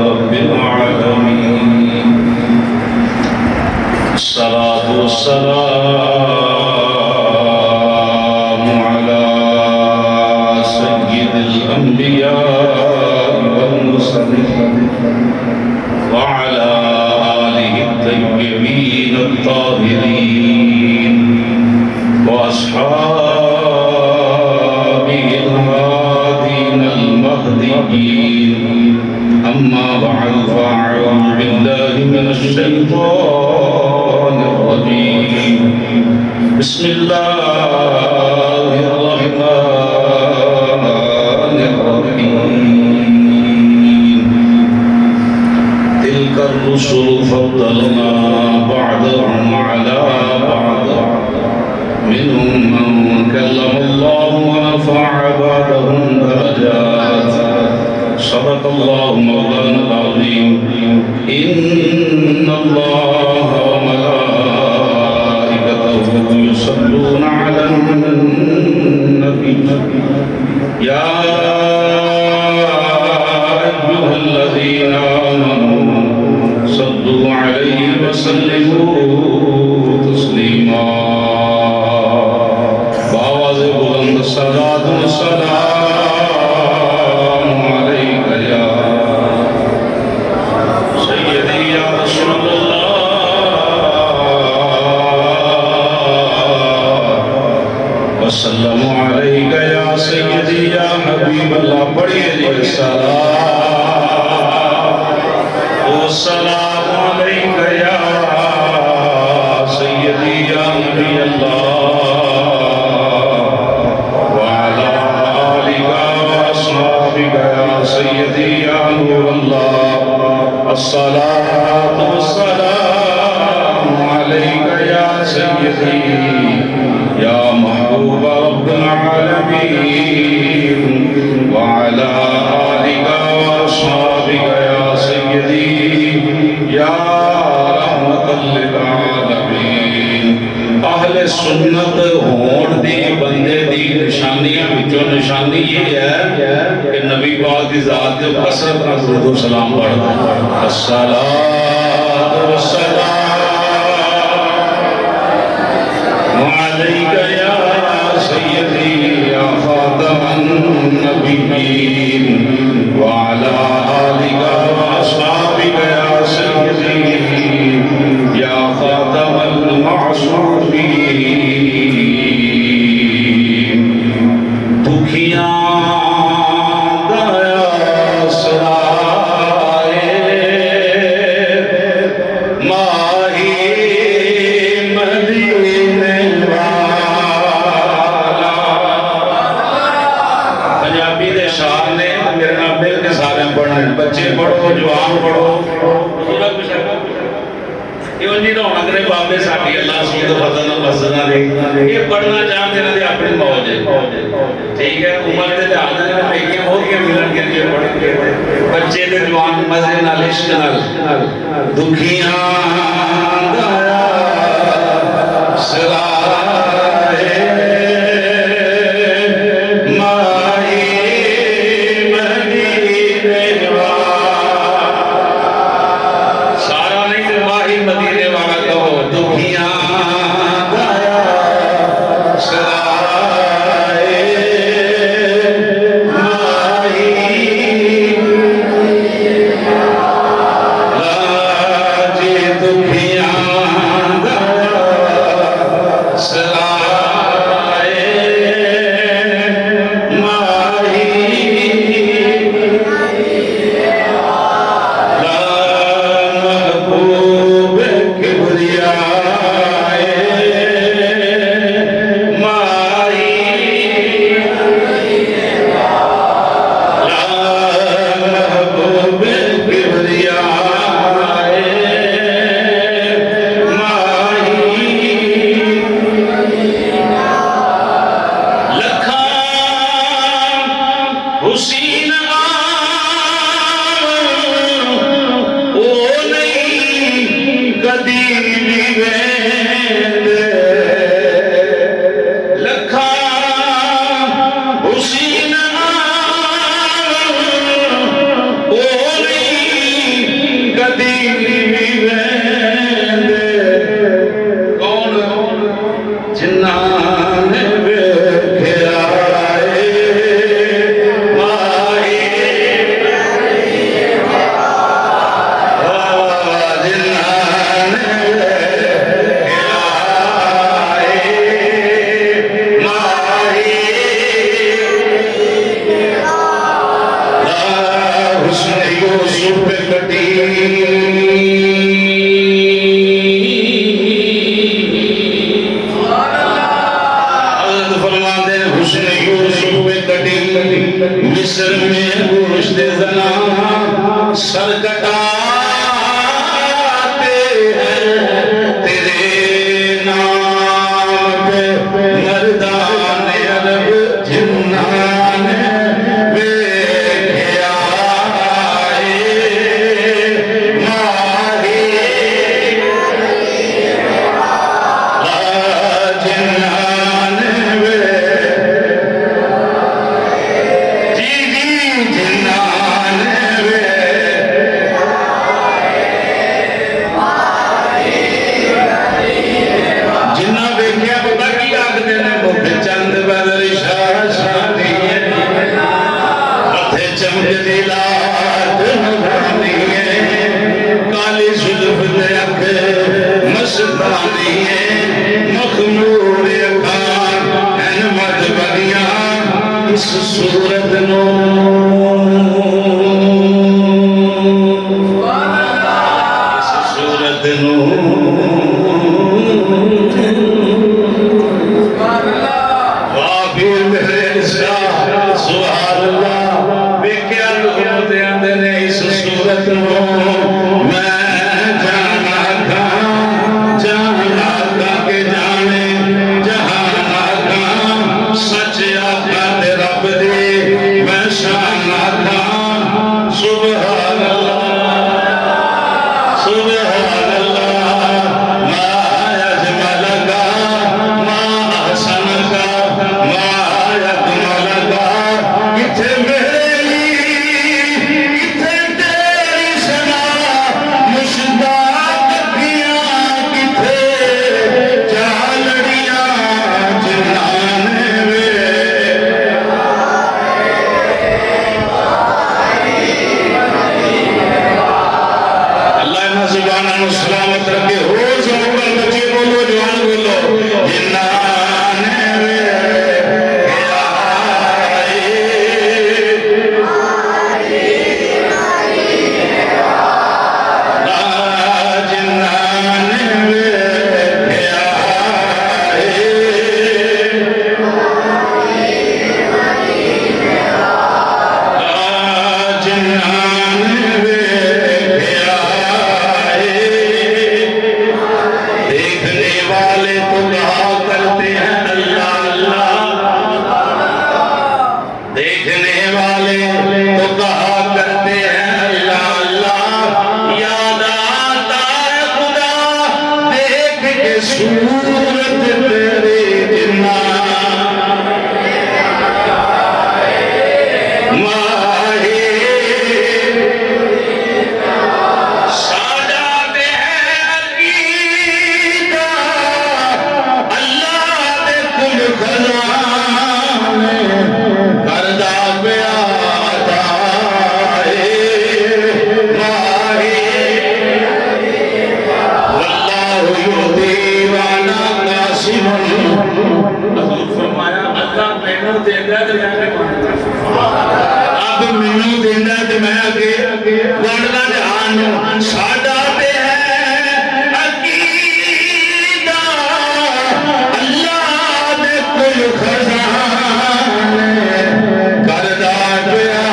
رب العالمين الصلاة والسلام على سيد الأنبياء والمرسلين وعلى آله الطيبين الطاهرين وأصحابه الهادين المهديين. أما بعد فأعوذ بالله من الشيطان الرجيم. بسم الله الرحمن الرحيم. تلك الرسل فضلنا بعضهم على بعض منهم من كلم الله ورفع بعضهم درجات. صدق الله مولانا العظيم. إن الله وملائكته يصلون على النبي يا أيها الذين آمنوا صلوا عليه وسلموا تسليما. بآواز بلند صلاة والسلام عليك يا سيدي يا رسول الله وسلم عليك يا سيدي يا حبيب الله. پڑھیے جی السلام عليك يا سيدي يا نبي الله وعلى آلك وأصحابك يا سيدي يا نور الله. الصلاة والسلام عليك يا سيدي يا محبوب رب العالمين وعلى آلك وأصحابك يا سيدي يا رحمة للعالمين. اہل سنت ہون دی بندے دی نشانیاں وچوں نشانی یہ ہے کہ نبی پاک دی ذات دے کثرت نال درود و سلام پڑھدا ہے. الصلاۃ والسلام علیک یا سیدی یا خاتم النبیین وعلی آلک واصحابک یا سیدی یا خاتم المعصومین. دکھیاں دیا سرائے ماہی مدینے والا. پنجابی دے شعر نے میرے نام مل کے سارے پڑھنے. بچے پڑھو جوان پڑھو رونق نے بابے ساڈی اللہ سود فضل فضل دے یہ پڑھنا چاہتے ہیں اپنی موج ہے. ٹھیک ہے عمر دے لحاظ نال بیٹیاں ہو کے ملن کے لیے پڑھ کے بچے دے جوان مزے نال عشق نال دکھیاں دایا سرائے ماہی مدینے والا. سارا نہیں تو ماہی مدینے والا کہو. دکھیاں دایا سرائے ماہی لاجے دکھیاں دایا سرائے ماہی لا محبوب کبریائے ماہی لا محبوب کبریائے ماہی لکھاں حسین او نہیں کدی ویندے. لکھاں حسین चमकदी लाट नूरानी है, काली जुल्फ ते अख मस्तानी है, मखमूर अखां हैन मद बनिया इस सूरत नू सलामत रखे। हो जवान बच्चे बोलो, जवान बोलो, अब मैनू देंदा ते मैं अगे वड़दा जहान साडा ते है अकीदा अल्लाह दे कुल खजाने करदा पिया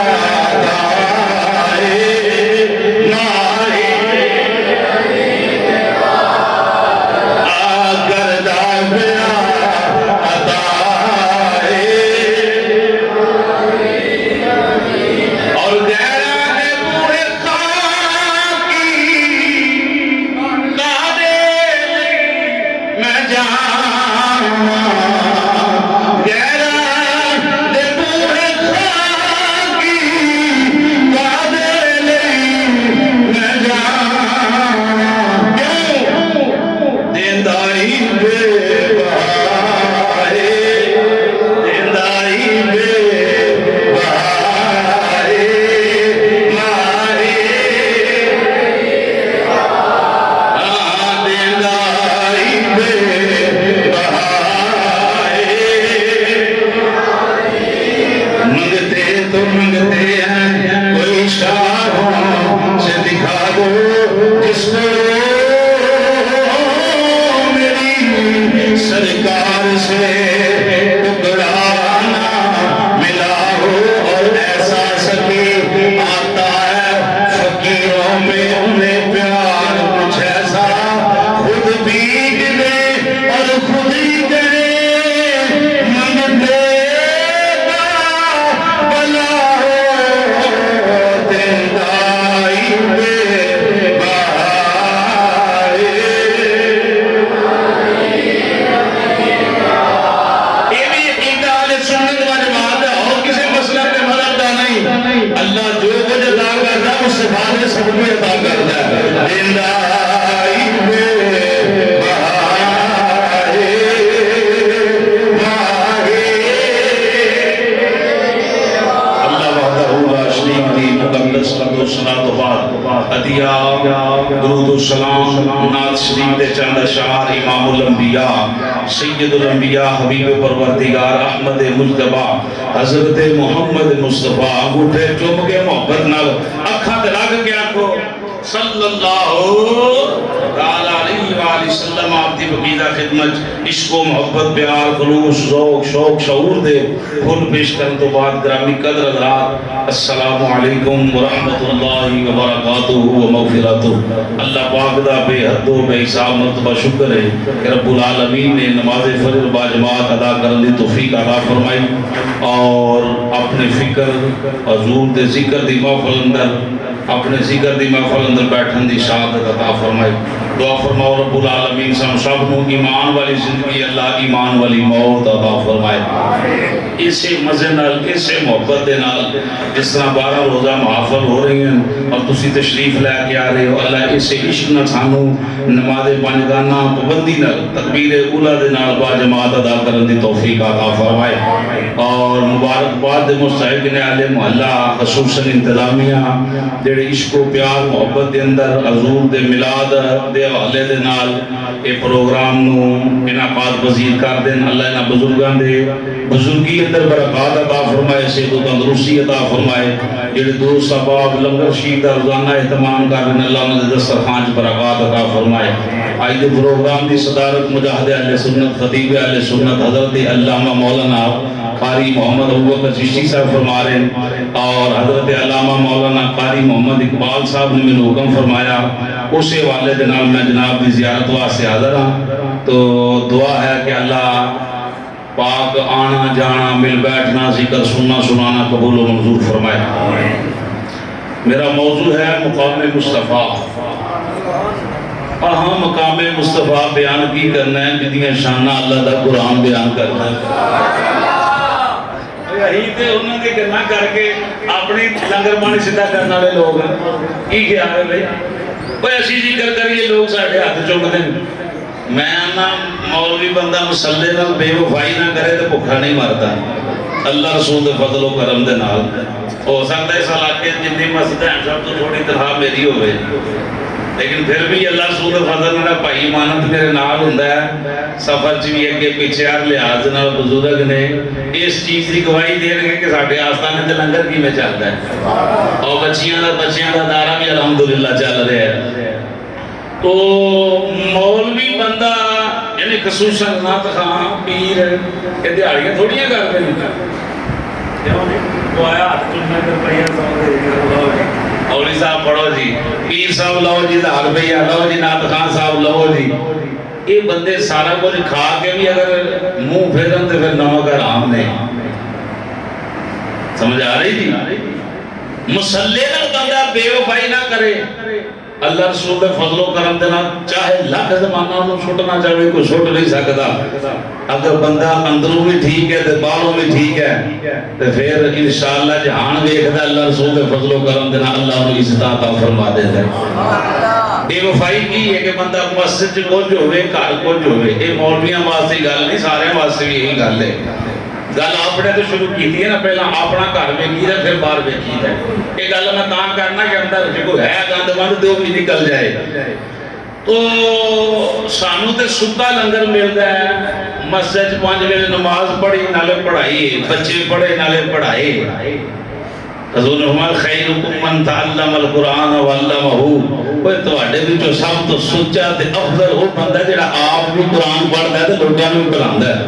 सलात तो बाद अदिया दुरूद व सलाम नात शरीफ दे चंद अशार इमामुल अंबिया सैयदुल अंबिया हबीब परवरदिगार अहमद मुज्तबा हजरत मोहम्मद मुस्तफा अंगूठे चुम के मोहब्बत नाल अखा ते लग के आखो सल्लल्लाहु अलैहि वसल्लम आपकी बकीदा खिदमत इश्क मोहब्बत प्यार खलूस ज़ौक़ शौक़ शऊर दे फुल पेश करने तो बाद ग्रामी कदर हज़रात अस्सलामु अलैकुम व रहमतुल्लाहि व बरकातुहू व मग़फ़िरतुहू। अल्लाह पाक दा बेहद बेहिसाब मर्तबा शुक्र है कि रब्बुल आलमीन ने नमाज फजर बाजमात अदा करने की तौफीक अता फरमाई और अपने फिक्र हजूर दे ज़िक्र दी महफ़िल अंदर अपने ज़िक्र दी महफ़िल अंदर बैठन दी शहादत अता फरमाई। दुआ फरमाओ रब्बुल आलमीन हम सब को ईमान वाली जिंदगी अल्लाह ईमान वाली मौत अता फरमाए। इसे मजे नाल इसे मोहब्बत दे नाल जिस तरह 12 रोज़ा महफिल हो रही हैं और तुसी तशरीफ लैके आ रहे हो अल्लाह इसे इश्क न सानू नमाज़ पंजगाना पाबंदी नाल तकबीर उला दे नाल बाजमात अदा करने की तौफीक अता फरमाए। और मुबारकबाद दे मुस्तहिक ने आले मोहल्ला खसूसन इंतजामिया जेड़े इश्क प्यार मोहब्बत के अंदर हजूर दे मिलाद दे हवाले दे नाल ये प्रोग्राम नू इनाकात पजीर कर देन। अल्लाह इन्हां बुजुर्गां दे बुजुर्गी अंदर बरकत अता फरमाए सेहत तंदुरुस्ती अता फरमाए। जेड़े दोस्त अहबाब लंगर शीर दा रोजाना एहतमाम कर रहे हैं अल्लाह उन्हां दे दस्तरखान च बरकत अता फरमाए। आज दे प्रोग्राम की सदारत मुजाहिद अहले सुन्नत खतीब अहले सुन्नत हजरत अल्लामा मौलाना कारी मोहम्मद अबू बकर चिश्ती साहब फरमा रहे हैं और हजरत अल्लामा मौलाना कारी मोहम्मद इकबाल साहब ने मैंने हुक्म फरमाया उस हवाले के नाल मैं जनाब की ज़ियारत वास्ते हाज़िर हाँ। तो दुआ है कि अल्लाह पाक आना जाना मिल बैठना जिक्र सुनना सुनाना कबूल व मंजूर फरमाए। मेरा मौजू है मुकाम मुस्तफ़ा। हाँ मकाम मुस्तफ़ा बयान की करना है जिदियां शाना अल्लाह का कुरान बयान करना है। यही ते उन्हां दी गल्लां करके अपनी लंगर पानी सीधा करने वाले लोग की ख्याल है भाई कोई असी जिक्र करिए लोग साढ़े हाथ चुकते हैं। मैं ना मौलवी बंदा मसले नाल बेवफाई ना करे तो भुखा नहीं मरता। अल्लाह रसूल दे फजलो करम दे नाल हो सकता है इस इलाके जिन्नी मस्जिद है सब तो थोड़ी तनख्वाह मेरी होवे लेकिन फिर भी अल्लाह रसूल दे फजल नाल भाई मानत मेरे नाल हुंदा है। सफर च भी अगे पीछे हर लिहाज नाल बुजुर्ग ने इस चीज़ की गवाही देंगे कि साढ़े आस्थाने ते लंगर किवें चलदा है और बच्चियां दा दायरा भी अलहमदुलिल्लाह चल रहा है। तो मौलवी बंदा यानी खसूसन नात खां पीर ये दिहाड़ियां थोड़ियां करते हैं क्यों नहीं वो आया हाथ चुनने ते रुपया 100 दे मौलवी साहब पढ़ो जी पीर साहब लो जी 1000 रुपया लो जी नात खान साहब लो जी। ये बंदे सारा कुछ खा के भी अगर मुंह फेरन तो फिर नमक हराम ने समझ आ रही जी। मुसल्ले नाल बंदा बेवफाई ना करे अल्लाह रसूल दे फजलो करम दे नाल चाहे लख जमाना उन्हें छुटना चाहे कोई छुट नहीं सकता। अगर बंदा अंदरों भी ठीक है तो बाहरों भी ठीक है तो फिर इंशाअल्लाह जहान देखदा अल्लाह रसूल दे फजलो करम दे नाल अल्लाह उन्हें इज्जत अता फरमा देता है। बेवफाई की है कि बंदा मस्जिद च कुछ होवे घर कुछ होवे ये मौलवियां वास्ते गल नहीं सारे वास्ते भी यही गल है। गल अपने तो शुरू की है ना पहला अपना घर वेखीदा फिर बाहर वेखीदा। ये गल मैं तां करना कि अंदर जो कोई है गंदमंद तो भी निकल जाए। तो सानू तो सुद्धा लंगर मिलता है मस्जिद 5 बजे नमाज पढ़ी नाले पढ़ाई बच्चे पढ़े नाले पढ़ाए। हज़ूर ने फरमाया खैरुकुम मन तअल्लमल कुरान व अल्लमहू कोई तुहाडे विचों सब तो सुच्चा ते अफजल वो बंदा जिहड़ा आप भी कुरान पढ़दा है ते लोकां नूं पढ़ांदा है।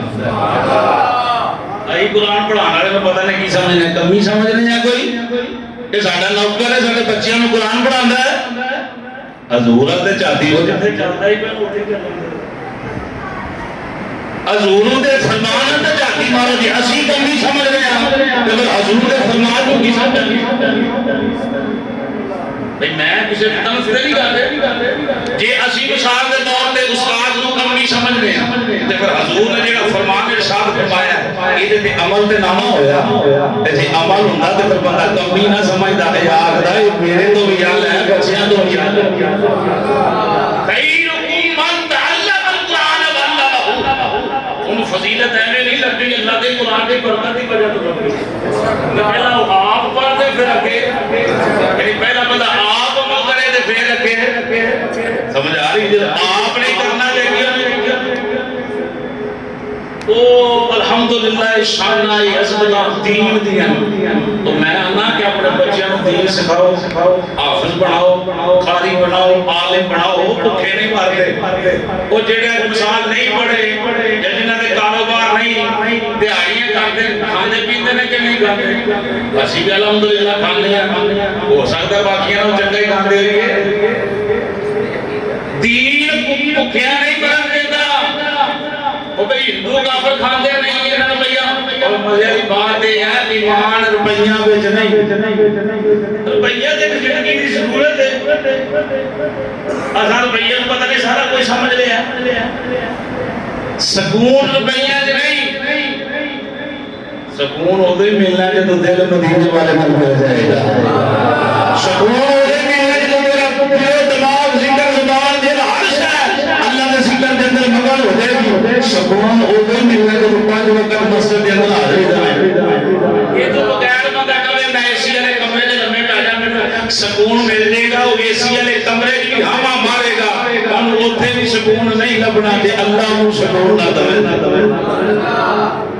आई कुरान पढ़ाने वाले पता नहीं की समझने कमी समझने या कोई ये साडा नौकर है साडे बच्चियां नूं कुरान पढ़ांदा है। हजूर ते चाहती हो जिथे चलदा ही पे उठे चलदा हजूर दे फरमान ते चाहती मारो जी असि कमी समझ रहे हैं ते फिर हजूर दे फरमान को की समझ भाई मैं किसी तंज ते नहीं कर जे असि मिसाल दे तौर ते उस्ताद नूं कमी समझ रहे हैं ते फिर हजूर ने जेड़ा फरमान इरशाद फरमाया ਇਹਦੇ ਤੇ ਅਮਲ ਤੇ ਨਾਮਾ ਹੋਇਆ ਤੇ ਜੇ ਅਮਲ ਹੁੰਦਾ ਤੇ ਫਿਰ ਬੰਦਾ ਕਮੀ ਨਾ ਸਮਝਦਾ ਤੇ ਆਖਦਾ ਇਹ ਮੇਰੇ ਤੋਂ ਵੀ ਗੱਲ ਹੈ ਬੱਚਿਆਂ ਤੋਂ ਵੀ ਗੱਲ ਹੈ। ਖੈਰੁकुम ਮਨ ਤਅੱਲਮ ਅਲ ਕੁਰਾਨ व अल्लमहू उन फजीलत ऐਵੇਂ नहीं लगती अल्लाह के कुरान की बरकत की वजह तो लगती पहला आप पढ़ते फिर आगे पहला बंदा शाना अज़मत दीन दियां। तो मैं आना कि अपने बच्चों को दीन सिखाओ, हाफिज बनाओ, कारी बनाओ, आलिम बनाओ। भुखे नहीं मरते वो जेड़े मिसाल नहीं पढ़े या जिन्हां दे कारोबार नहीं, दिहाड़ियां करते, खाते पीते ने कि नहीं खाते। असीं भी अलहमदुलिल्लाह खाने हैं, हो सकता बाकियां नालों चंगा ही खाते होइए। दीन भुखिया नहीं मरन देता। वो भाई हिंदू काफिर खाते नहीं है ना भैया। और मजे की बात यह है ईमान रुपया विच नहीं, रुपया ते जिंदगी की जरूरत है। असां रुपया को पता नहीं सारा कोई समझ लिया। सकून रुपया च नहीं, सकून उदो ही मिलना जब दिल मदीने वाले नाल मिल जाएगा। सकून उदो ही मिलना जब तेरा दिल दिमाग जिक्र जुबान दिल हर शय अल्लाह के जिक्र के अंदर मगन हो जाएगी। सकून उदो ही मिलना जब पांच वक्त मस्जिद के अंदर हाजिरी जाए। ये तो बगैर बंदा कहे मैं एसी वाले कमरे में लम्बे पै जा मैनूं सकून मिल जाएगा। वो एसी वाले कमरे च भी हवा मारेगा, हम उत्थे भी सकून नहीं लभना ते अल्लाह नूं सकून ना दवे।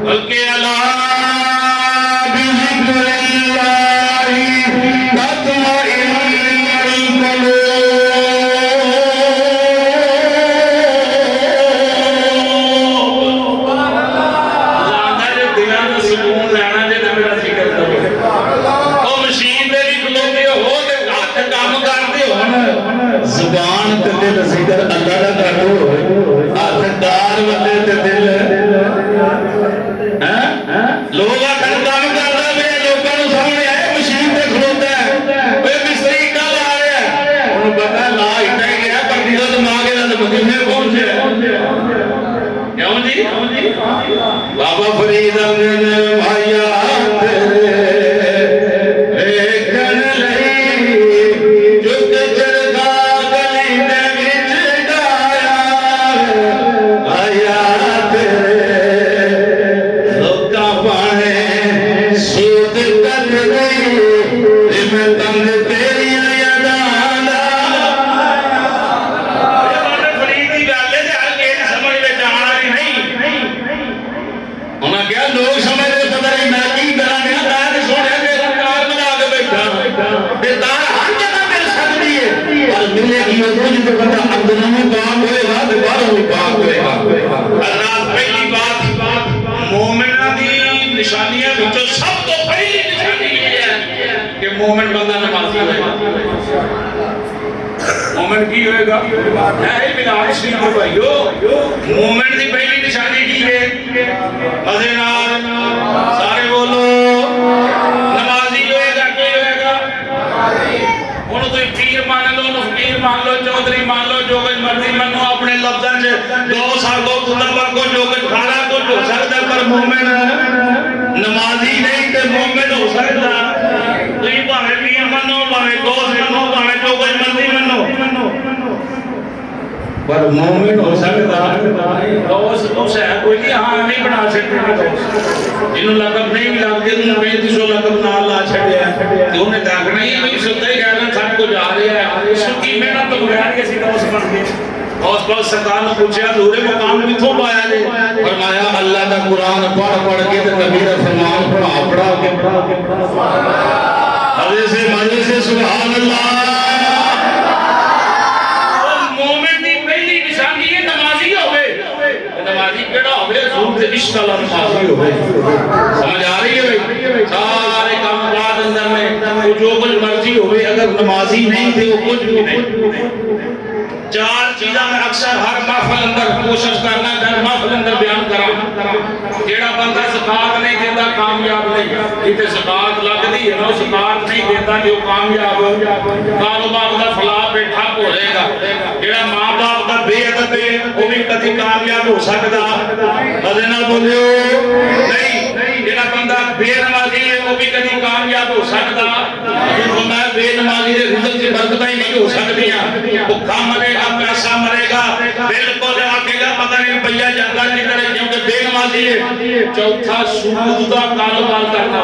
बल्कि अल्लाह बाबा फरीद भाइया मोमेंट बंदा नमाजी होएगा। मोमेंट की होएगा है मिलाद शरीफ में भाइयों। मोमेंट की पहली निशानी की है मजे नाल सारे बोलो नमाजी होएगा। की होएगा हुण तुसीं पीर मान लो, फकीर मान लो, चौधरी मान लो, जो कुछ मर्जी मनो अपने लफ्ज़ां च दो सागो खुदा को जो कुछ खाना कुछ हो सकता है, पर मोमेंट नमाजी नहीं ते मोमेंट हो सकता। तुसीं भावें पीर मनो, भावें गौस मनो, भावें जो कुछ मर्जी मनो, पर मोमेंट हो सकता। गौस गौस है कोई नहीं, हाँ नहीं बना सकते जिन्हों लकब नहीं भी लगते उन्होंने 3500 लकब नाल ला छड़िया ते उन्हें देखना ही नहीं सुनता ही कहना सब कुछ आ रहा है। सुखी मेहनत तो बगैर के असीं गौस बन गए। गौस पाक सरकार ने पूछा दूरे मुकाम किथों पाया जे? फरमाया अल्लाह दा कुरान पढ़ पढ़ के ते नबी दा फरमान पढ़ा के मजे से सुभान अल्लाह। मोमिन दी पहली निशानी है नमाजी होवे। नमाजी केड़ा होवे? सूरत इश्क वाला नमाजी होवे। समझ आ रही है भाई? सारे काम काज अंदर में जो कुछ मर्जी होवे, अगर नमाजी नहीं थे वो कुछ भी नहीं। चार चीज़ा मैं अक्सर हर महफिल अंदर कोशिश करना, हर महफिल अंदर बयान करा। जेड़ा बंदा ज़कात नहीं देता कामयाब नहीं। इतने ज़कात लगती है ना, ज़कात नहीं देता जो कामयाब कारोबार का फलाह बैठा हो रहेगा। जेड़ा माँ बाप का बेअदब है वो भी कभी कामयाब हो सकता। मजे नाल बोलियो नहीं। जेड़ा बंदा बेनमाजी है वो भी कभी कामयाब हो सकता। मैं बेनमाजी के रिजल्ट से बरकत ही नहीं हो सकती। भुखा मरेगा, पैसा मरेगा, बिल्कुल आखेगा पता नहीं भैया जाता किधर है, क्योंकि बेनमाजी है। चौथा सूद का कारोबार करना,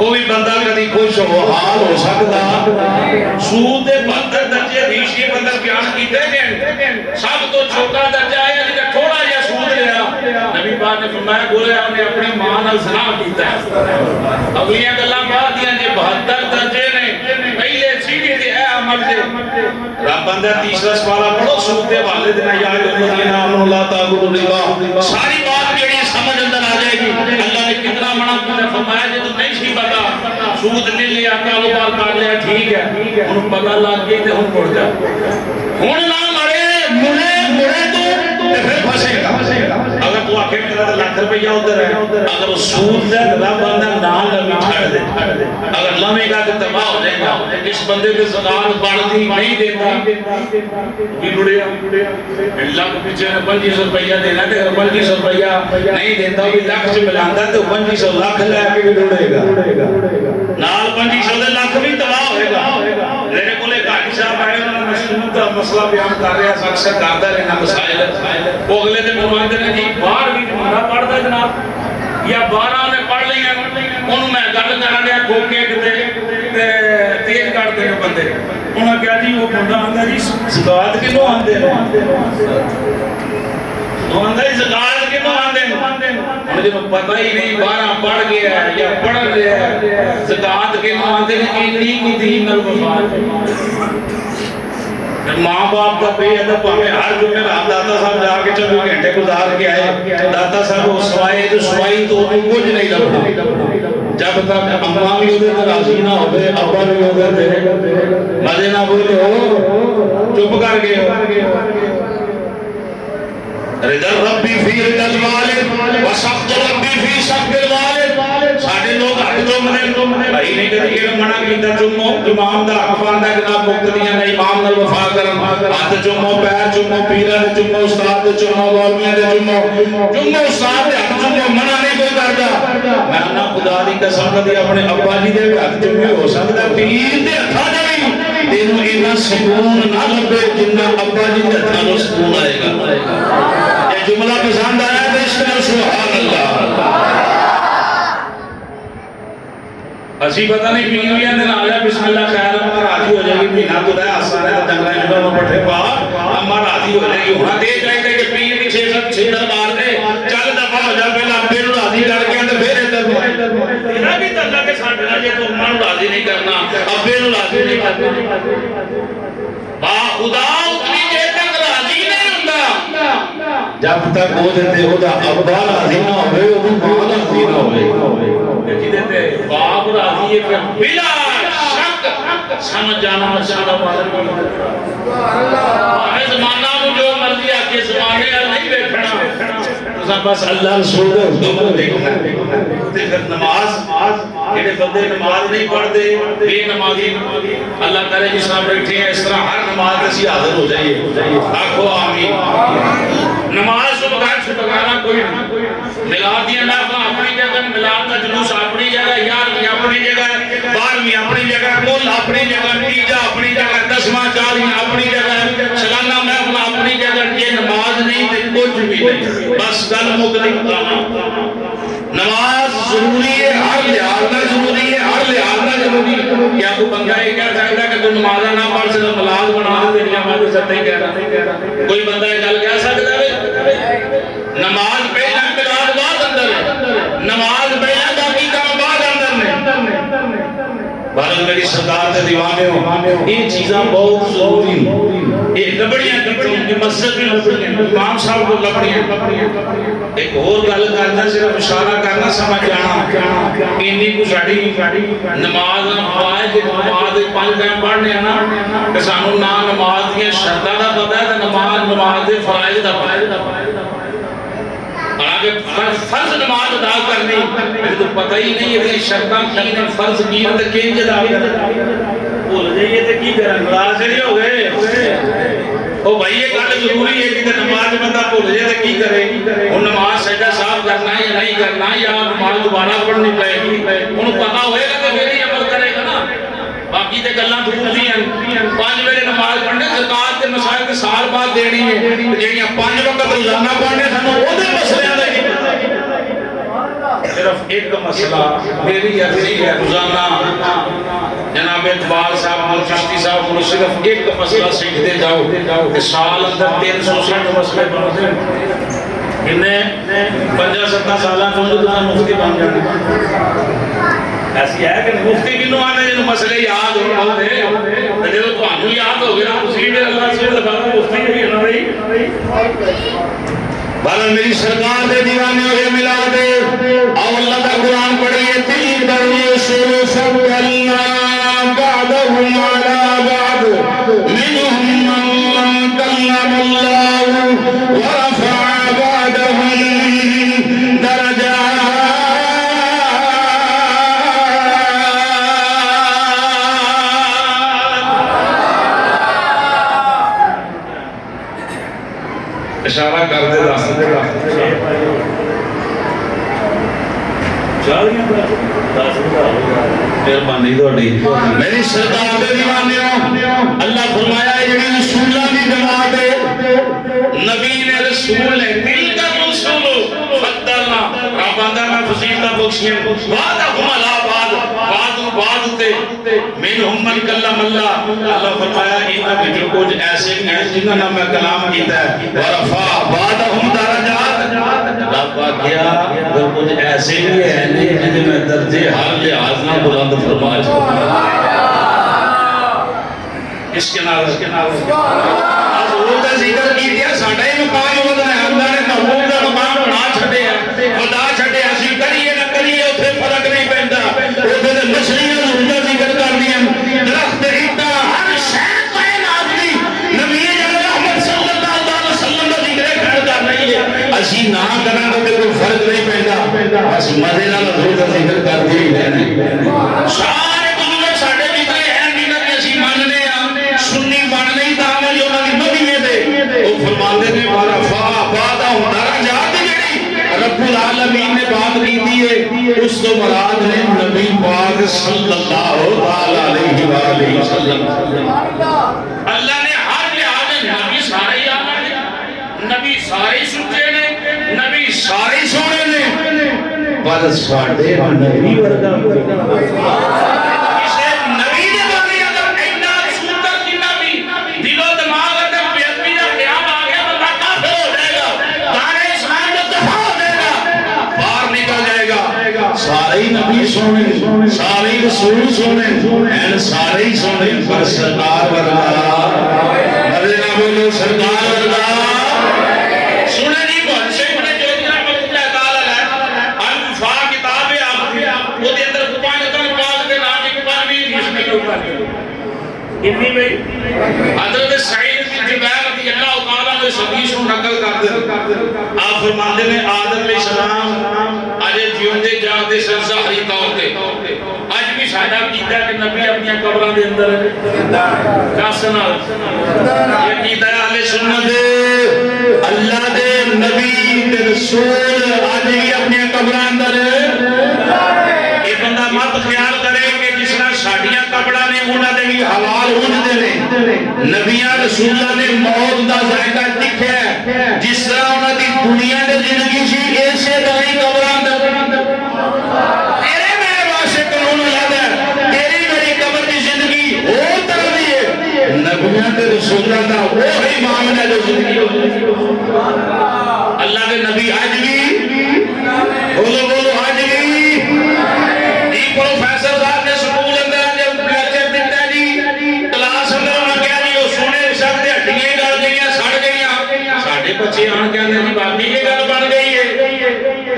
वो भी बंदा कभी खुश हो हाल हो सकता। सूद के 72 दर्जे हदीस के अंदर बयान किए गए। सब तो छोटा दर्जा है जिसने थोड़ा जिहा सूद लिया, नबी पाक ने ने फरमाया गोलिया ने अपनी मां नाल ज़िना कीता अगलियां गल्लां बाद दियां ने 72 दर्जे ने पहले सीढ़ी दे ए अमल दे रब अंदर तीसरा सवाल पढ़ो सूद दे हवाले देना या अल्लाह ला ताबुदु रिबा सारी बात जेड़ी समझ अंदर आ जाएगी अल्लाह ने कितना मना किया फरमाया जे तू नहीं सी पता सूद ले लिया कारोबार कर लिया ठीक है हुन पता लग गया ते हुन मुड़ जा हुन ना मरे मुड़े मुड़े तो फिर फसेगा अगर तू आखे मेरा लाख रुपया उधर है अगर वो सूद दे रब अंदर ना लगी छड़ दे अगर लवेगा तो तबाह हो जाएगा इस बंदे की ज़कात बढ़ती नहीं देता कि रुड़िया लाख पीछे 2500 रुपया देना ते 2500 रुपया नहीं देता भी लाख च मिलांदा तो 2500 लाख लेके भी रुड़ेगा नाल 2500 दे लाख भी तबाह होएगा मेरे कोले घाटी साहब आए उन्होंने मशरूम का मसला बयान कर रहा है अक्सर करता रहना मसाइल वो अगले दिन फरमाते ने जी बाहर भी मुंडा पढ़दा जनाब या 12 ने पढ़ लिया ओनू मैं गल करा दिया खोके किते ते तेज करते ने बंदे उन्होंने कहा जी वो मुंडा आंदा जी ज़कात किनो आंदे ने वो आंदा जी ज़कात किनो आंदे ने मुझे पता ही नहीं 12 पढ़ गया या पढ़ लिया ज़कात किनो आंदे ने इतनी की दीन नाल वफा माँ बाप का बेअदब हमें हर जुम्मे दाता साहब जाके 24 घंटे गुजार के आए दाता साहब वो सवाई तो कुछ नहीं लगता जब तक अम्मा भी उधर राजी ना हो अब्बा भी उधर मजे ना बोलो चुप कर गए रिदल रब्बी फी रिदल वालिद व सख्त रब्बी फी सख्तिल वालिद साडे लोग हक जो मने भाई ने कदी के मना कीता चुम्मो इमाम दा हक बनदा जनाब मुक्तदियां ने इमाम नाल वफा करन हाथ चुम्मो पैर चुम्मो पीरा दे चुम्मो उस्ताद दे चुम्मो मौलवियां दे चुम्मो उस्ताद दे हक चुम्मो मना नहीं कोई करदा मैं ना खुदा दी कसम कदी अपने अब्बा जी दे हक चुम्मे हो सकदा पीर दे हत्थां दे भी तेनू इना सुकून ना लगे जिन्ना अब्बा जी दे हत्थां नु सुकून आएगा ये जुमला पसंद आया तो इसका सुभान अल्लाह असी पता नहीं बीवियां ने आया बिस्मिल्लाह खैर अम्मा राजी हो जाएगी महीना तो है आसान है डंगरा जुड़ा में पट्ठे पा अम्मा राजी हो जाएगी हुन दे जाएंगे कि पीर भी 6 दरबार दे चल दफा हो जा पहले अब्बे नु राजी करके ते फिर इधर तेरा भी तल्ला के साडे नाल जे तू अम्मा नु राजी नहीं करना अब्बे नु राजी नहीं करना बा खुदा उतनी देर तक राजी नहीं हुंदा जब तक वो देते ओदा अब्बा राजी ना होवे ओदी मां राजी ना होवे जिदे ते बाप राजी है फिर बिला शक समझ जाना माशाअल्लाह सुभान अल्लाह इस जमाना में जो मर्जी आके जमाने वाला नहीं देखना तुसा बस अल्लाह रसूल दे हुक्म देखना ते फिर नमाज जेडे बंदे नमाज नहीं पढ़दे बेनमाजी अल्लाह करे जिस तरह बैठे हैं इस तरह हर नमाज से हाजिर हो जाइए आखो आमीन नमाज से बगैर छुटकारा कोई नहीं मिलाद दिया महफिल अपनी जगह मिलाद का जुलूस अपनी जगह 11वीं अपनी जगह 12वीं अपनी जगह मोल अपनी जगह तीजा अपनी जगह 10वां 40वां अपनी जगह सालाना महफिल अपनी जगह ये नमाज नहीं ते कुछ भी नहीं बस गल मुकदी नमाज जरूरी है हर लिहाज में जरूरी है हर लिहाज में जरूरी क्या कोई बंदा ये कह सकता है कि तू नमाज ना पढ़ सिर्फ मिलाद बना दे तेरियां मैं तो सत्य ही कह रहा कोई बंदा ये गल कह सकता है नमाज पहला मिलाद बाद अंदर है नमाज पहला बाकी काम बाद अंदर ने भारत मेरी सरकार के दीवाने हो ये चीज़ां बहुत जरूरी ये लबड़ियां की मस्जिद में लबड़ियां इमाम साहब को लबड़ियां एक और गल करना सिर्फ इशारा करना समझ जाना इन्नी को साडी नमाज नमाज 5 टाइम पढ़ने ना ते सानू ना नमाज दी शर्तां दा पता है ते नमाज दे फराइज दा पता आगे फर्ज नमाज अदा करनी तो पता ही नहीं है शर्तां की ने फर्ज की ने किंज अदा भूल जाइए तो की करें नाराज नहीं हो गए ओ भाई ये गल जरूरी है कि नमाज बंदा भूल जाए तो की करे हुन नमाज सजदा साफ करना है या नहीं करना या नमाज दोबारा पढ़नी पड़ेगी हुन पता होएगा तो फिर ही अमल करेगा ना बाकी ते गल्लां दूर दी हैं 5 वेले नमाज पढ़ने ज़कात के मसाइल के साल बाद देनी है जेड़ियां 5 वक्त रोजाना पढ़ने सानू ओदे मसलियां दा की पता सिर्फ एक मसला मेरी अर्जी है रोजाना जनाब इकबाल साहब चिश्ती साहब को सिर्फ एक मसला सीखते जाओ कि साल अंदर 360 मसले बनते किन्ने 5-7 साल तो मुफ्ती बन जाए। ऐसी है कि मुफ्ती किनू आने जिन्होंने मसले याद होते जो थानू याद हो गया अल्लाह से लिखाना मुफ्ती भी है ना भाई। बारह मेरी सरकार दे दीवाने होए मिला दे और अल्लाह का कुरान पढ़िए तीन दरिए शुरू सब अल्लाह बादहु अला बाद मिनहुम मन कल्लम अल्लाह व रफअ बादहुम दरजात। इशारा कर दे मेहरबानी थोड़ी मेरी सरकार दे दीवाने अल्लाह फरमाया जेड़ी रसूलां दी जमात है नबी ने रसूल है दिल का रसूल फद्दलना रब आंदा मैं फजीलत बख्शियां बाद हुमला बाद ते मिनहुम मन कल्लम अल्लाह। अल्लाह फरमाया इन्हां विचों कुछ ऐसे हैं जिन्हां नाल मैं कलाम कीता है व रफा बादहुम दरजात। रब आख्या अगर कुछ ऐसे भी हैं जिन्हें मैं दर्जे हर लिहाज नाल बुलंद फरमा छड्डा। इसके नाल आज वो दा जिक्र कीता साडा ही मकाम होदा है अल्लाह ने महबूब दा मकाम बना छड्डिया खुदा छड्डिया सी करिए ना करिए उत्थे फर्क नहीं पैंदा उत्थे ते मछलियां रूहां जिक्र करदियां दरख्त इटा हर शै कायनात दी नबी रहमत सल्लल्लाहु अलैहि वसल्लम दा जिक्र कर रही है असी ना करांगे ते कोई फर्क नहीं पैंदा बस मजे नाल हजूर दा जिक्र करदे ही रहना। सारे बुजुर्ग साडे जितने हैं जिन्हां दी असी मनने आ सुन्नी बन नहीं ता वाली उन्हां दी मदीने दे ओ फरमांदे ने वरफा बादा दरजात जेड़ी रब्बुल आलमीन ने बात कीती है उस तो मुराद है नबी पाक सल्लल्लाहु अलैहि वसल्लम। अल्लाह ने हर लिहाज नबी सारे ही आने नबी सारे ही सुच्चे ने नबी सारे ही सोने ने पर साडे नबी वर्गा किसे नबी ने बारे अगर इतना सुंदर जिन्ना भी दिलो दिमाग अंदर बेअदबी का ख्याल आ गया बंदा काफिर हो जाएगा सारे इस्लाम का दफा हो जाएगा बाहर निकल जाएगा। सारे ही नबी सोने सारे ही रसूल सोने एंड सारे ही सोने पर सरकार वर्गा मरे ना बोलो सरकार वर्गा सुने नहीं बहुत से बड़े जोगिया मौजूद है ताला है अनफा किताब है आप वो दे अंदर कुरान का पाक के नाम की कुरान भी इसमें के ऊपर इतनी भाई हजरत सईद बिन जुबैर रजी अल्लाह तआला ने हदीस को नकल कर दे आप फरमाते हैं आदम अलैहिस्सलाम आज जिਉਂਦੇ जागते सन ज़ाहरी तौर पे आज भी साडा कीता कि नबी अपनी कब्रां दे अंदर कस नाल ये कीता है अहले सुन्नत अल्लाह दे नबी ते रसूल आज भी अपनी कब्रां अंदर ये बंदा मत ख्याल करे कि जिसना साडियां कब्रां ने उन्हां दे भी हलाल हुंदे ने नबियां रसूलां ने मौत दा जायका दिखया जिस तरह उन्हां दी दुनिया दे जिंदगी सी ऐसे दाई कब्रां अंदर तेरे मेरे वास्ते कानून अलग है तेरी मेरी कब्र दी जिंदगी और तरह दी है नबियां ते रसूलां दा वही मामला जो जिंदगी अल्लाह के नबी आज भी बोलो आज भी प्रोफेसर साहब ने स्कूल अंदर जब लेक्चर दिता जी क्लास अंदर उन्हें कहा जी वो सोने सकते हड्डियां गल गई सड़ गई साढ़े बच्चे आन कहते जी बाकी ये गल बन गई है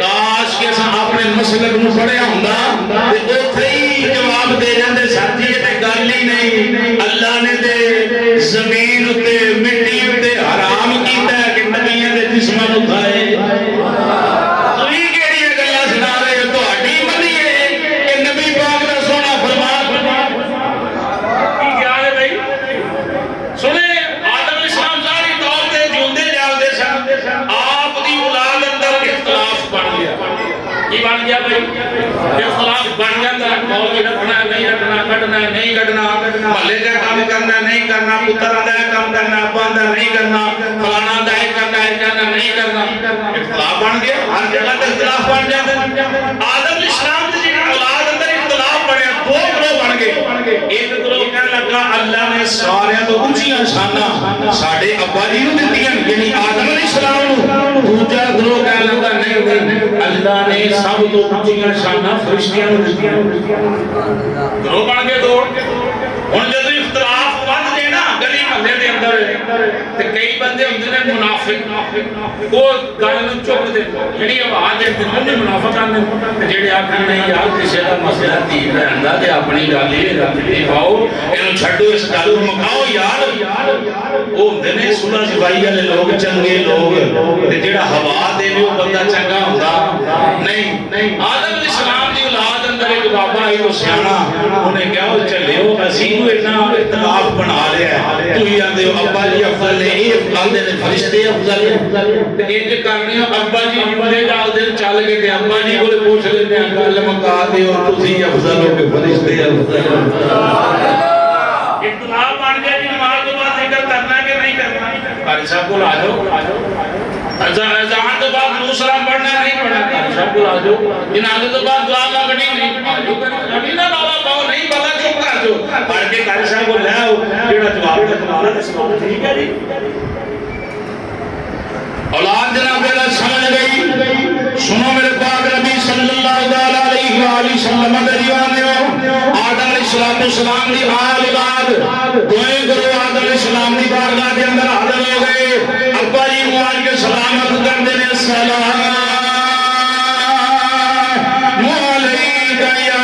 काश के अपने मसलक में पढ़िया होंदा ते उत्थे ही जवाब दे जाते सर जी ये गल ही नहीं अल्लाह ने ते जमीन उत्ते मिट्टी उत्ते हराम कीता है कि नबियां दे जिस्मां नूं खाए बन गया भाई इख्तिलाफ बन जाता मौलवी रखना नहीं रखना कटना नहीं कटना महल्ले का काम करना नहीं करना पुत्र आंदा है काम करना अब्बा आंदा नहीं करना फलाना आंदा है करना नहीं करना इख्तिलाफ बन गया हर जगह पे इख्तिलाफ बन जाते आदम इस्लाम की औलाद अंदर इख्तिलाफ बने दो ग्रोह बन गए एक ग्रोह कहने लगा अल्लाह ने सारे तो ऊंचियां शाना साडे अब्बा जी नूं दित्तियां यानी आदम अलैहिस्सलाम नूं दूजा फिर वो कह लगा नहीं अल्लाह ने सब तो ऊंचियां शाना फरिश्तियां नूं दित्तियां ग्रोह बन के दो हुण जदों इख्तलाफ वध जे ना गली महल्ले दे अंदर ते कई बंदे हुंदे ने मुनाफिक वो गल नूं चुक दे जेहड़ी आवाज दे दिंदे मुनाफिक आंदे जेहड़े आखण नहीं यार किसी दा मसला धी भैन दा ते अपनी गल ही रखी पाओ इहनूं छड्डो इस गल नूं मुकाओ यार वो हुंदे ने सुलह सफाई वाले लोग चंगे लोग ते जेहड़ा हवा देवे वो बंदा चंगा हुंदा नहीं आदम अलैहिस्सलाम दी औलाद अंदर एक बाबा आई वो सियाणा उन्हें कहा वो चलियो असीं नूं इतना इख्तलाफ बना लिया तुसीं आंदे हो अब्बा जी अफजल ने ये आंदे ने फरिश्ते अफजल ने ते इंज करनी अब्बा जी जिंदे जालदे चल के ते अब्बा जी कोल पूछ लेने गल मुका दिओ तुसीं अफजल हो के फरिश्ते अफजल इख्तलाफ बन गया जी नमाज के बाद जिक्र करना कि नहीं करना कारी साहब को आ जाओ अज़ान तो बाद दुरूद सलाम पढ़ना नहीं पढ़ना कारी साहब को आ जाओ जनाजे तो बाद दुआ मांगनी नहीं आ जाओ कभी ना बाबा पाओ नहीं पता चुप कर जाओ पढ़ के कारी साहब को ले आओ जेड़ा जवाब दे तुम्हारा ते सुनो ठीक है जी औलाद जनाब अल्लाह समझ गई सुनो मेरे पाक नबी सल्लल्लाहु अलैहि वसल्लम दे दीवाने आदम अलैहिस्सलाम दी औलाद दोए गुरु आदम अलैहिस्सलाम दी बारगाह दे अंदर हाजिर हो गए अब्बा जी मुबारक के सलामत करते ने सलाम अलैका या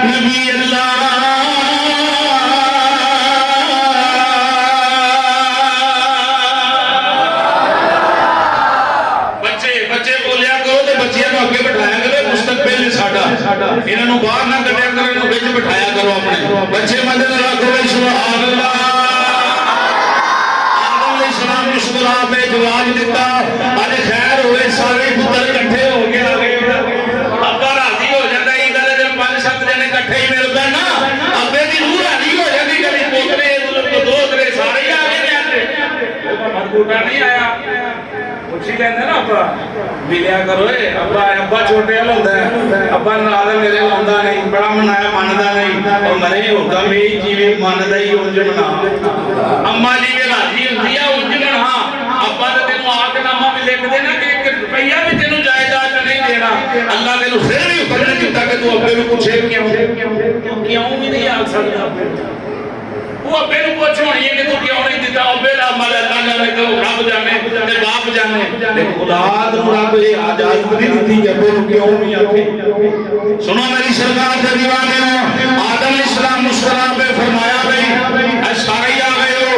नबी अल्लाह बच्चे बोलिया करो ते बच्चियां नूं अगे बिठाया करो मुस्तकबिल साडा इन्हां नूं बाहर ना कढिया करो इन्हां नूं विच बिठाया करो अपने बच्चे मदद रखो सुभान अल्लाह मुस्कुरा पे जवाब दिता अज खैर हुए सारे पुत्र इकट्ठे हो गए आ गए अब्बा राजी हो जाता ईद वाले दिन 5-7 जने इकट्ठे ही मिलते ना अब्बे की रूह राजी हो जाती कभी पोतरे दोतरे सारे ही आ गए मरबूटा नहीं आया उसी कहते ना अब्बा मिलिया करो अब्बा अब्बा छोटे वाला होता है अब्बा नाल मेरे लाउंदा नहीं बड़ा मनाया मनदा नहीं और मरे होगा मेरी जीवे मनदा ही उंज मना अम्मा जी भी राजी होंदी है उंज मना अब्बा ने तेनू आकनामा भी लिख देना कि 1 रुपया भी तेनू जायदाद नहीं देना अल्लाह तेनू फिर भी हुक्म नहीं दिता कि तू अब्बे नूं पुछे क्यों भी नहीं आ सकदा वो अब्बे नूं पुछ होनी है कि तू क्यों नहीं दिता अब्बे दा अमल अल्लाह जाने तो रब जाने ते बाप जाने ते औलाद नूं रब ये इजाजत नहीं दित्ती कि अब्बे नूं क्यों नहीं आखे सुनो मेरी सरकार दे दीवाने आदम अलैहिस्सलाम मुस्कुरा पे फरमाया भाई सारे आ गए हो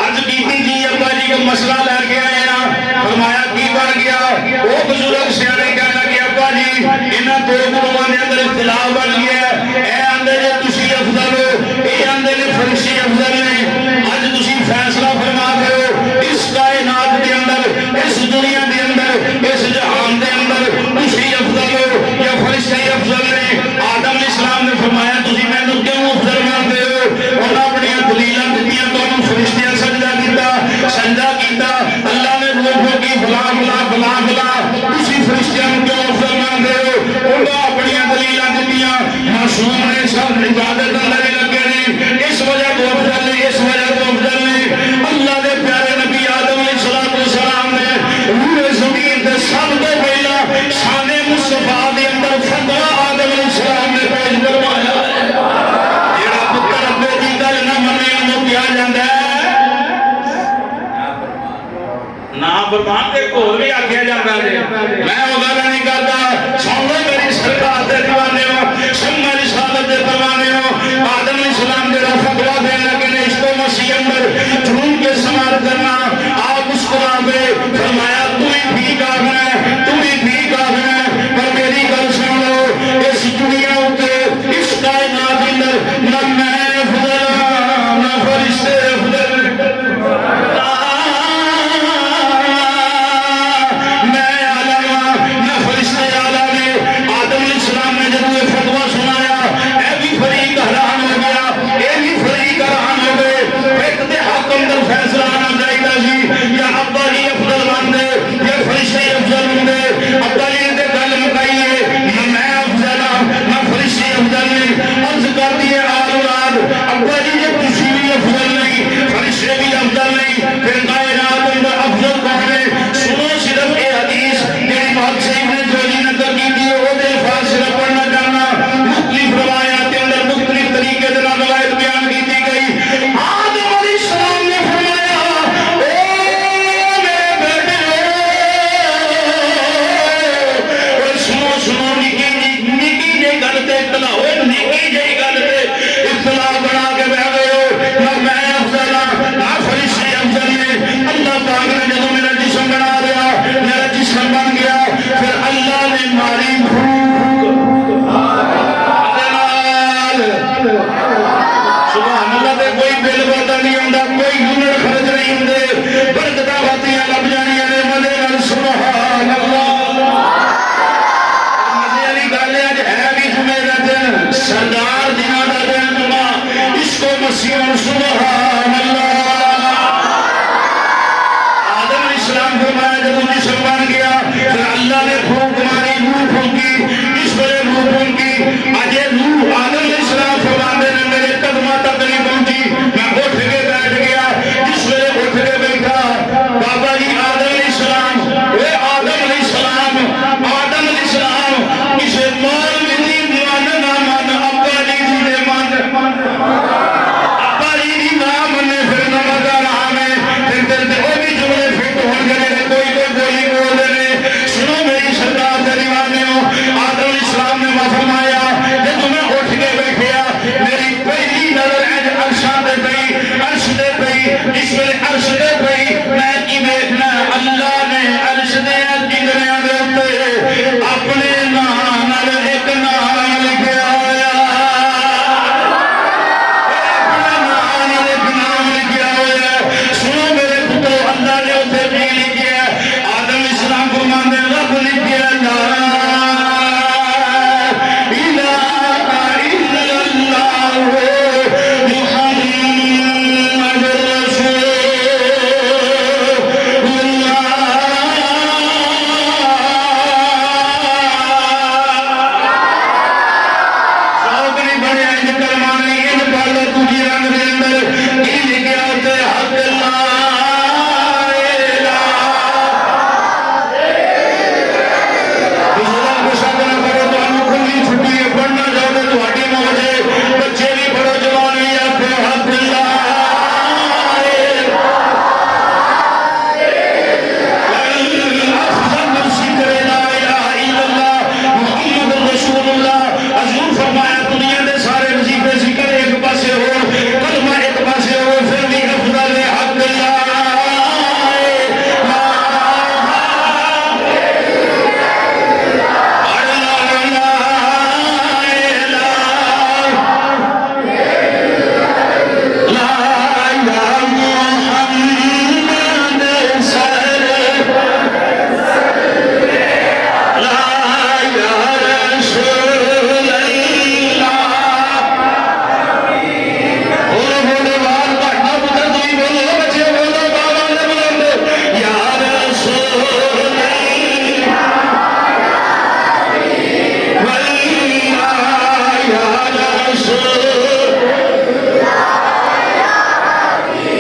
आज कीती जी अब्बा जी को मसला लेके आए ना फरमाया की बन गया वो बुजुर्ग सियाने कहना कि अब्बा जी इन्हां दो गुरुआं दे अंदर इख्तिलाफ बन गया ए आंदे जे तुसी अफजल हो ए आंदे ने फरिश्ते अफजल ने आज तुसी फैसला फरमा दो इस कायनात दे अंदर इस दुनिया दे अंदर इस जहान दे अंदर तुसी अफजल हो या फरिश्ते अफजल ने आदम अलैहिस्सलाम ने फरमाया तुसी मैनू क्यों अफजल मानते हो उन्हां अपनी दलीलां दित्तियां तुहानू फरिश्ते सजदा कीता सजदा कीता अल्लाह ने रूह की फला फला फला फला तुसी फरिश्तियां नूं क्यों अफजल मानते हो उन्हां अपनी दलीलां दित्तियां मासूम ने सब इबादत अल्लाह दे लगे ने इस वजह तो अफजल ने इस वजह तो अफजल ने अल्लाह दे प्यारे नबी आदम अलैहिस्सलाम ने रूह ज़मीन ते सब तो पहला शान मुस्तफा दे अंदर फतवा आदम अलैहिस्सलाम ने पेश करवाया जेड़ा पुत्र अब्बे दी गल ना मने उन्हें किया जांदा है ना फरमान के घोल भी आख्या जाता है मैं वो गल नहीं करता सुन लो मेरी सरकार दे दीवाने हो सम्मा रिसालत दे परवाने हो आदम अलैहिस्सलाम दे फतवा देने लगे ने इसको मसीह अंदर झूम के समाप्त करना आप मुस्कुरा पे फरमाया तू ही ठीक आखना है तू ही ठीक आखना है पर मेरी गल सुन लो इस दुनिया उते इस कायनात अंदर ना मैं अफजल ना फरिश्ते अफजल मैं आला ना फरिश्ते आला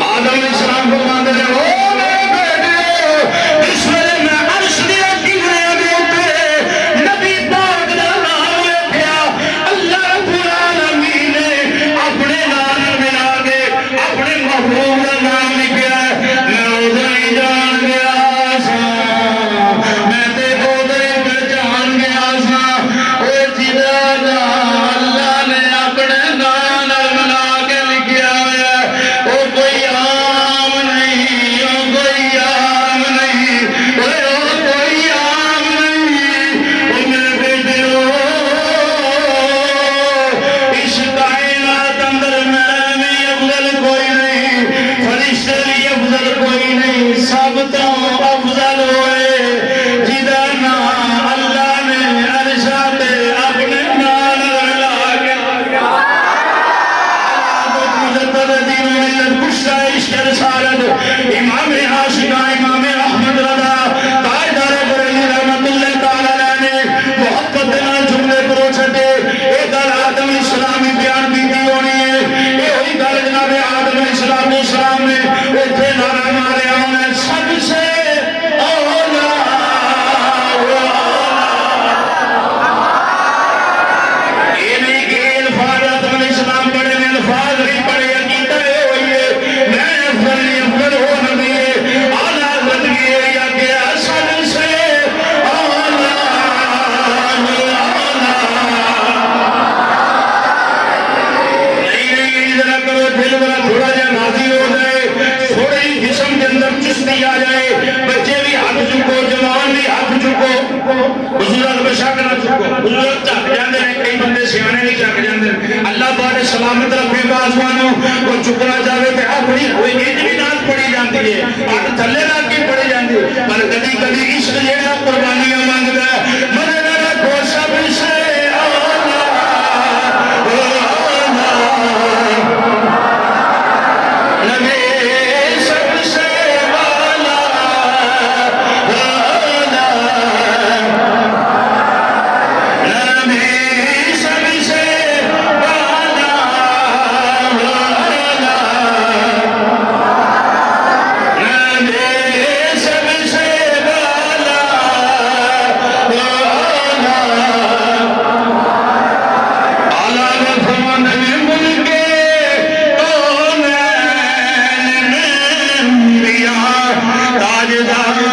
आदम अलैहिस्सलाम फरमाते हैं ओ मेरे बेटे इस वेले मैं अर्श दी किनारे दे उत्ते नबी पाक दा नाम लिखया अल्लाह रब्बुल आलमीन ने अपने नाम मिला के अपने महबूब दा नाम लिखया मैं उधर ही जान गया सा मैं ते उधर ही पहचान गया सा ओ जिदा अल्लाह ने अपने नाम मिला के लिखया है ओ कोई आम नहीं ओ कोई आम नहीं ओ कोई आम नहीं ओ मेरे बेटे इस कायनात अंदर मेरा भी अफजल कोई नहीं फरिश्ते भी अफजल कोई नहीं सब तो अफजल होए जिदा नाम अल्लाह ने अर्शा ते अपने नाम मिला के इमाम आशिका इमाम अहमद रज़ा ताजदार बरेली रहमतुल्लाह तआला अलैह ने मोहब्बत दे नाल जुमले करो छटे ए गल आदम अलैहिस्सलाम ने बयान कीती होनी है ए होई गल जनाब आदम अलैहिस्सलाम ने इत्थे नारा मारिया होना सबसे औला ये नहीं कि अल्फाज आदम अलैहिस्सलाम पढ़े ने अल्फाज नहीं पढ़े अकीदा ये हुई है मैं अफजल हो नबी आला ज़िंदगी या के सबसे औला नहीं जरा करो दिल वाला थोड़ा जा नाज़ी हो जाए थोड़ी जिस्म के अंदर चुस्ती आ जाए बच्चे भी हाथ चुको जवान भी हाथ चुको बुजुर्ग बेशक ना चुको बुजुर्ग झक जाते हैं कई बंदे सियाने नहीं झक जाते अल्लाह बारे सलामत रखे आसमानों को चुकना चाहे तो अपनी कोई इंज भी नाज पड़ी जाती है हाथ थले रख के पड़ी जाती पर कभी कभी इश्क जेड़ा कुर्बानियां मांगता है मरे ना रखो सबसे औला नबी सबसे वाला नबी सबसे वाला नबी सबसे वाला आला फरमान नबी मुल्के कौनैन अंबिया ताजदार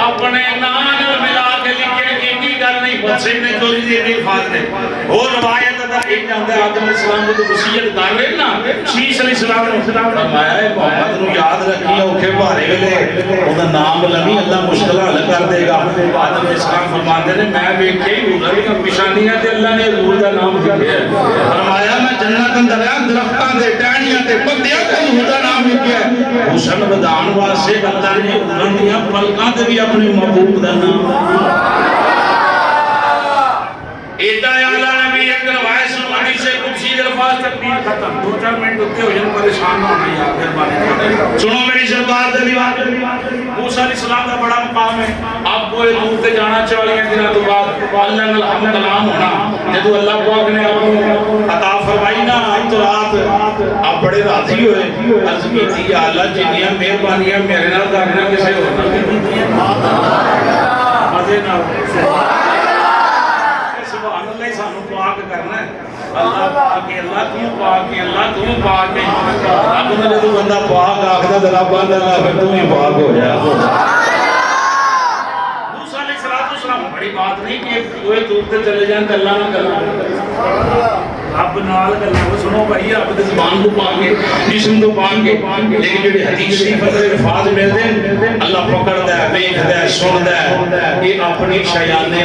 अपने नाम मिला के लिखे एक ही गल नहीं बच्चे ने चोरी दी अल्फाज ने और रवायत दा एक जांदा आदम अलैहिस्सलाम को वसीयत कर ले ना शीश अलैहिस्सलाम ने फरमाया है मोहम्मद नु याद रखिए औखे भारे वेले ओदा नाम लवी अल्लाह मुश्किल हल कर देगा आदम अलैहिस्सलाम फरमाते ने मैं वेखे हुजूर दी निशानियां ते अल्लाह ने हुजूर दा नाम लिखा फरमाया मैं जन्नत अंदर दरख्तां दे टहनियां ते पत्तियां ते हुजूर दा नाम लिखा हुसन वधान वास्ते अल्लाह ने हुजूर दी पलकां ते भी अपने महबूब दा नाम एदा आला नबी एक रवायत सुनाई से कुछ अल्फाज तक नहीं खत्म 2-4 मिनट उत्ते हो जान परेशान ना होना यार मेहरबानी सुनो मेरी सरकार दे विवाद मूसा अलैहिस्सलाम का बड़ा मकाम है आपको ये दूर से जाना 40 दिनों के बाद अल्लाह नाल हम कलाम होना जब अल्लाह पाक ने आपको अता फरमाई ना तो रात आप बड़े राजी होए अर्ज कीती या अल्लाह जिन्नियां मेहरबानियां मेरे नाल करना किसे होर नाल कीतियां मजे नाल सुभान अल्लाह सानू पाक करना है अल्लाह पाक अल्लाह तू पाक रब ने जो बंदा पाक आखदा ते रब आंदा फिर तू ही पाक हो जा मूसा अलैहिस्सलाम बड़ी बात नहीं कि कोई दूर से चले जान गल्लां ना करना रब नाल गल्लां सुनो भाई रब दी ज़ुबान को पा के जिस्म को पा के लेकिन जेडे हदीस शरीफ दे अल्फाज मिलदे अल्लाह पकड़दा है देखदा है सुनदा है ये अपनी शयाने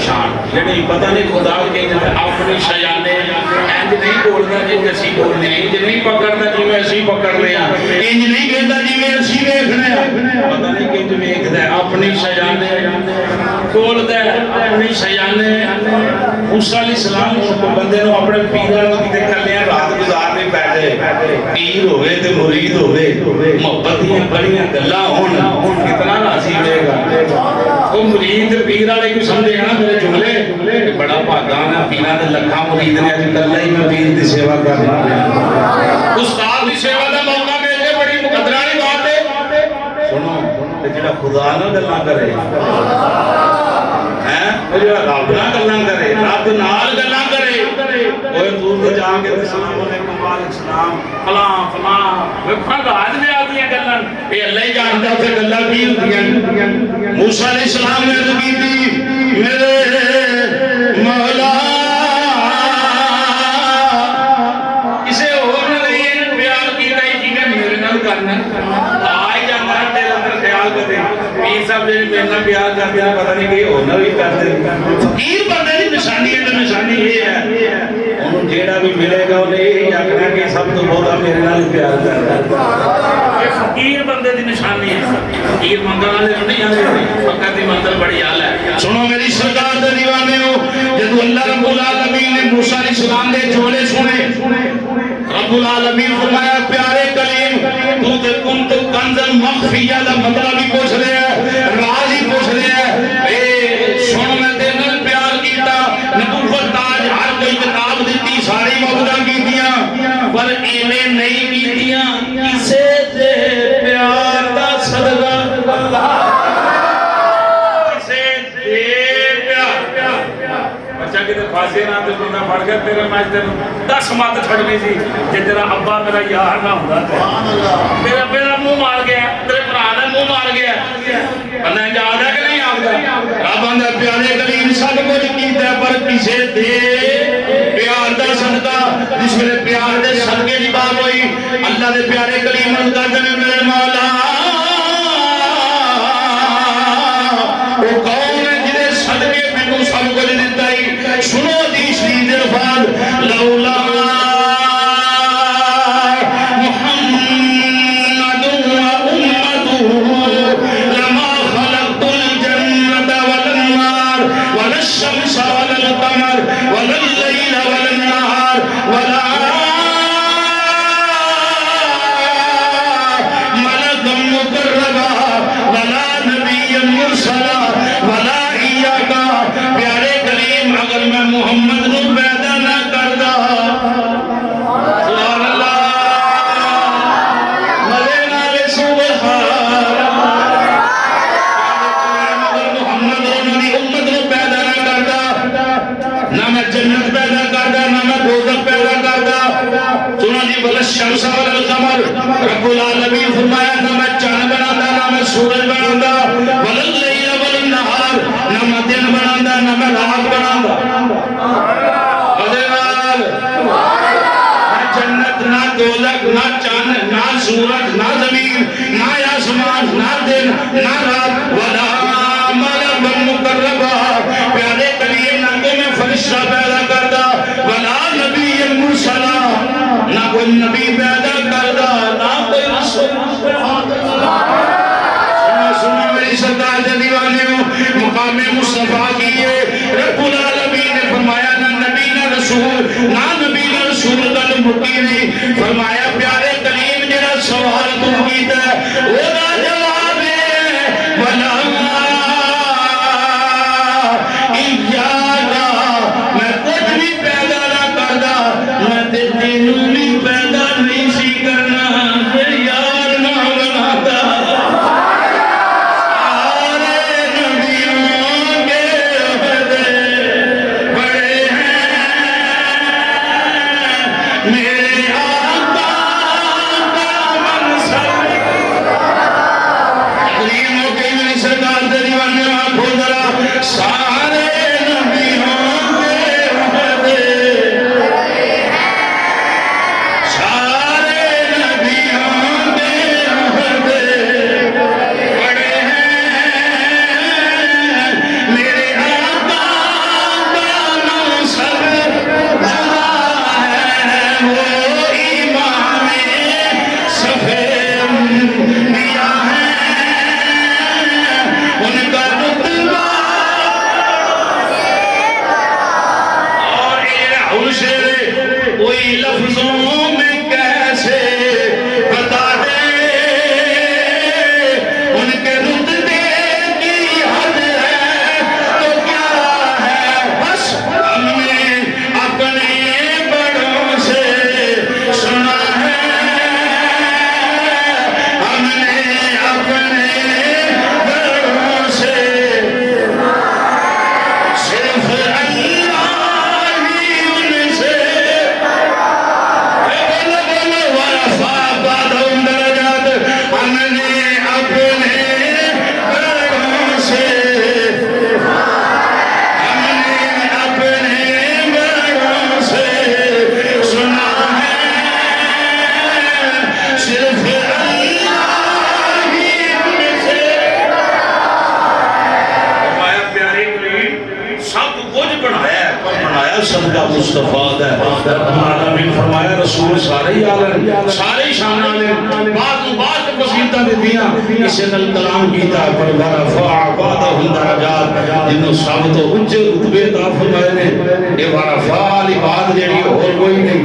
शान जेडे पता नहीं खुदा के अपनी शयाने इंज नहीं बोलदा जिवें असीं बोलने इंज नहीं पकड़दा जिवें असीं पकड़ने आ इंज नहीं कहंदा जिवें असीं वेखने आ पता नहीं किंज वेखदा अपनी शयाने बोलदा अपनी शयाने मूसा अलैहिस्सलाम को बंदे नु अपने पीरां नाल किते कल्लियां रात गुजारने बैठे पीर होवे ते मुरीद होवे मोहब्बत दी बड़ियां गल्लां होण कितना राजी होएगा ओ मुरीद पीर वाले को समझे ना मेरे जुमले बड़ा भागा ना पीरां दे लखां मुरीद ने अज कल्ला ही मैं पीर दी सेवा करना उस्ताद दी सेवा दा मौका मिल जाए बड़ी मुकद्दर वाली बात है सुनो ते जेड़ा खुदा नाल गल्लां करे रब नाल गल्लां करे रब नाल गल्लां करे ओए दूर तो जाके अस्सलाम वालेकुम वालेकुम सलाम फलां फलां वेखा राज ने आदियां गल्लां ए अल्लाह ही जानदा उथे गल्लां की हुंदियां मूसा अलैहिस्सलाम ने अर्ज कीती मेरे मौला किसे होर नहीं इन्हू प्यार कीता जिवें मेरे नाल करना आ ही जांदा तेरे अंदर ख्याल कदे पीर साहब जी मेरे नाल प्यार करदे पता नहीं कि होर नाल भी करदे फकीर बंदे दी निशानी है निशानी ये है उन्होंने जेड़ा भी मिलेगा उन्हें यही आखना कि सब तो बहुत मेरे नाल प्यार करता है फकीर बंदे दी निशानी है फकीर मंगल वाले नहीं आते फकीर दी मंजिल बड़ी आला है सुनो मेरी सरकार दे दीवाने हो जब अल्लाह रब्बुल आलमीन ने मूसा अलैहिस्सलाम दे जोड़े सुने रब्बुल आलमीन फरमाया प्यारे कलीम तू ते कुंत कंजन मखफिया दा मतलब ही पूछ रहे हैं राज ही पूछ रहे हैं ए सुन मैं तेरे नाल प्यार कीता नबूवत ताज हर कोई किताब दी सारी मोहब्बत कीतियां पर इवें नहीं कीतियां किसे दे प्यार दा सदका किसे दे प्यार बच्चा किते फांसी ना ते बंदा फड़ गया तेरे मैं तेन 10 मत छड़नी सी जे तेरा अब्बा मेरा यार ना हुंदा सुभान अल्लाह तेरा बेटा मुंह मार गया तेरे भरा ने मुंह मार गया बंदा याद है कि नहीं आखदा रब आंदा प्यारे करीम सब कुछ कीता पर किसे दे प्यार दा सदका जिस मेरे प्यार दे सदके दी बात होई अल्लाह दे प्यारे करीम ने कहते ने मेरे मौला ओ कौन है जिने सदके मैनू सब कुछ दिता ही सुनो हदीस दी अल्फाज लौला الشمس ولا القمر ولا الليل ولا النهار ولا ملك مقربا ولا نبي مرسلا ولا إياك प्यारे करीम अगर मैं मोहम्मद को पैदा ना करदा सुभान अल्लाह मजे नाले सुभान ना मैं जन्नत पैदा करदा ना मैं दोज़ख पैदा करदा सुनो जी वल शम्स वल कमर रब्बुल आलमीन फरमाया ना मैं चांद बनांदा ना मैं सूरज बनांदा वल लैल वल नहार ना मैं दिन बनांदा ना मैं रात बनांदा अदे नाल ना जन्नत ना दोज़ख ना चांद ना सूरज ना जमीन ना आसमान ना दिन ना रात वला मलक मुकर्रबा प्यारे कलीम ना को मैं फरिश्ता पैदा करदा वला नबी मुरसला ना कोई नबी पैदा करदा ना कोई रसूल सुनो मेरी सरकार दे दीवाने हो मुकामे मुस्तफा की है रब्बुल आलमीन ने फरमाया ना नबी ना रसूल गल मुक्की नहीं फरमाया प्यारे कलीम जेड़ा सवाल तू कीता ओदा जवाब है वला मैं कुछ भी पैदा ना करदा मैं ते तेनू भी पैदा सजदा मुस्तफा दा रब्बुल आलमीन फरमाया रसूल सारे ही आले सारे ही शान वाले बात बसीता दे दिया इसे नल कलाम कीता पर वरफा बादहु दरजात जिन्हों सब तो ऊंचे रुतबे दा फरमाए ने ये वरफा वाली बात जेड़ी और कोई नहीं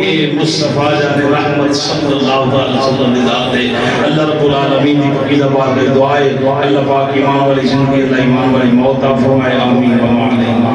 ये मुस्तफा जाने रहमत सल्लल्लाहु अलैहि वसल्लम दी जात है। अल्लाह रब्बुल आलमीन दी पकीदा बात दुआ है अल्लाह पाक ईमान वाली जिंदगी अल्लाह ईमान वाली मौत अता फरमाए आमीन व आमीन।